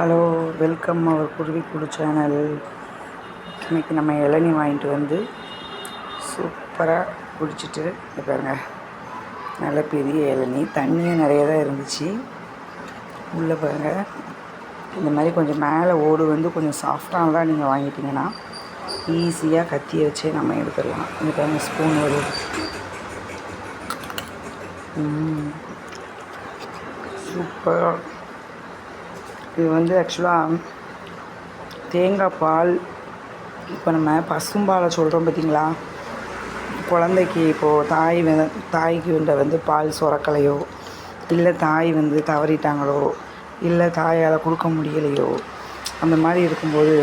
Hello, welcome அவர் குருவிக்குழு channel. இன்றைக்கி நம்ம இளநீ வாங்கிட்டு வந்து சூப்பராக குடிச்சிட்டு பாருங்க. நல்ல பெரிய இளநீ, தண்ணியும் நிறைய தான் இருந்துச்சு உள்ளே பாருங்கள். இந்த மாதிரி கொஞ்சம் மேலே ஓடு வந்து கொஞ்சம் சாஃப்டானதாக நீங்கள் வாங்கிட்டீங்கன்னா ஈஸியாக கத்தியை வச்சே நம்ம எடுத்துடலாம். இந்த பாருங்கள், ஸ்பூன் வரும். சூப்பராக. இது வந்து ஆக்சுவலாக தேங்காய் பால். இப்போ நம்ம பசும்பாலை சொல்கிறோம் பார்த்தீங்களா, குழந்தைக்கு இப்போது தாய்க்கு வந்து பால் சுரக்கலையோ, இல்லை தாய் வந்து தவறிட்டாங்களோ, இல்லை தாயால் கொடுக்க முடியலையோ, அந்த மாதிரி இருக்கும்போது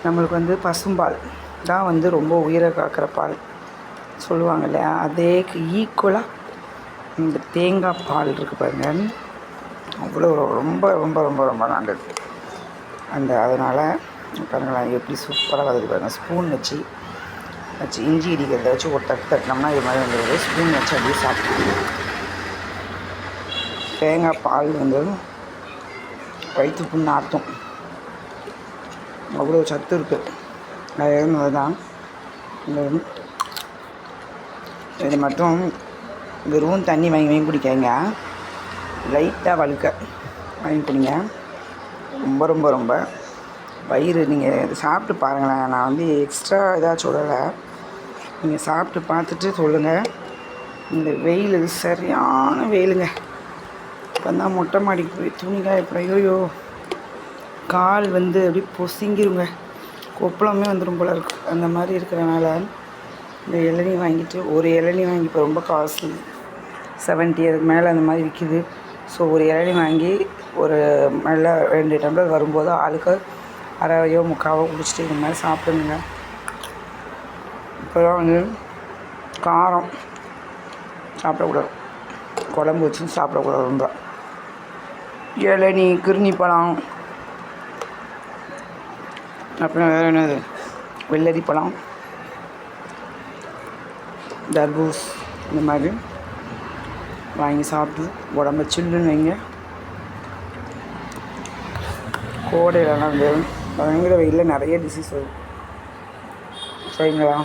நம்மளுக்கு வந்து பசும்பால் தான் வந்து ரொம்ப உயிரை காக்கிற பால் சொல்லுவாங்க இல்லையா. அதேக்கு ஈக்குவலாக இந்த தேங்காய் பால் இருக்குது பாருங்கள், அவ்வளோ ரொம்ப ரொம்ப ரொம்ப ரொம்ப நல்லது. அதனால் பாருங்களேன் எப்படி சூப்பராக வருது பாருங்கள். ஸ்பூன் வச்சு இஞ்சி இடிக்கிறத வச்சு ஒரு தட்டினோம்னா இது மாதிரி வந்துடுது. ஸ்பூன் வச்சு அப்படியே சாப்பிட்டு. தேங்காய் பால் வந்து வயிற்று புண்ணு ஆற்றும், அவ்வளோ சத்து இருக்குது. அது தான் இது மட்டும் வெறும் தண்ணி வாங்கி குடிக்காங்க, லைட்டாக வழுக்க வாங்கி குடிங்க. ரொம்ப ரொம்ப ரொம்ப வயிறு நீங்கள் இது சாப்பிட்டு பாருங்களேன். நான் வந்து எக்ஸ்ட்ரா ஏதாச்சும் சொல்லலை, நீங்கள் சாப்பிட்டு பார்த்துட்டு சொல்லுங்கள். இந்த வெயில் சரியான வெயிலுங்க. இப்போ தான் மொட்டை மாடிக்கு போய் துணிக்காய ஐயோ கால் வந்து அப்படியே பொசுங்கிருங்க, கொப்பளமே வந்துடும் போல இருக்கு. அந்த மாதிரி இருக்கிறனால இந்த இளநீ வாங்கிட்டு, ஒரு இளநீ வாங்கி இப்போ ரொம்ப காஸ்ட்லி, 70 அதுக்கு மேலே அந்த மாதிரி விற்கிது. ஸோ ஒரு இளநீ வாங்கி ஒரு நல்ல 2 டம்ளர் வரும்போது ஆளுக்கு அரைவையோ முக்காவோ குடிச்சிட்டு இந்த மாதிரி சாப்பிடுங்க. இப்போதான் வந்து காரம் சாப்பிடக்கூடாது, குழம்பு வச்சு சாப்பிடக்கூடாது. ரொம்ப இளநீ, கிருணி பழம், அப்புறம் வேறு என்னது, வெள்ளரி பழம், தர்பூஸ், இந்த மாதிரி வாங்கி சாப்பிட்டு உடம்ப சில்லுன்னு வைங்க. கோடையிலலாம் வந்து பயங்கர வெயிலில் நிறைய டிசீஸ் வரும், சரிங்களா.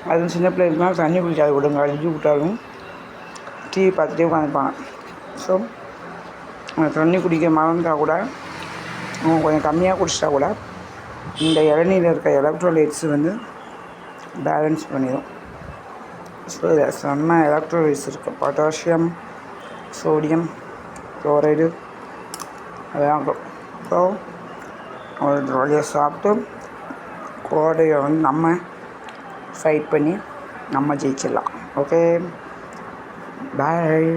அதுவும் சின்ன பிள்ளைகளுக்குலாம் தண்ணி குடிக்காது விடுங்க. அழிஞ்சு விட்டாலும் டிவி பார்த்துட்டே உட்காந்துப்பாங்க. ஸோ தண்ணி குடிக்க மறந்தால் கூட அவங்க கொஞ்சம் கம்மியாக குடிச்சிட்டா கூட இந்த இளநீரில் இருக்க எலக்ட்ரோலைட்ஸ் வந்து பேலன்ஸ் பண்ணிடும். ஸோ இதில் செம்ம எலக்ட்ரோலைட்ஸ் இருக்குது. பொட்டாசியம், சோடியம், குளோரைடு அதெல்லாம் இருக்கும். ஸோ ஒரு வழியாக சாப்பிட்டு கோடையை வந்து நம்ம ஃபைட் பண்ணி நம்ம ஜெயிச்சிடலாம். ஓகே, பாய்.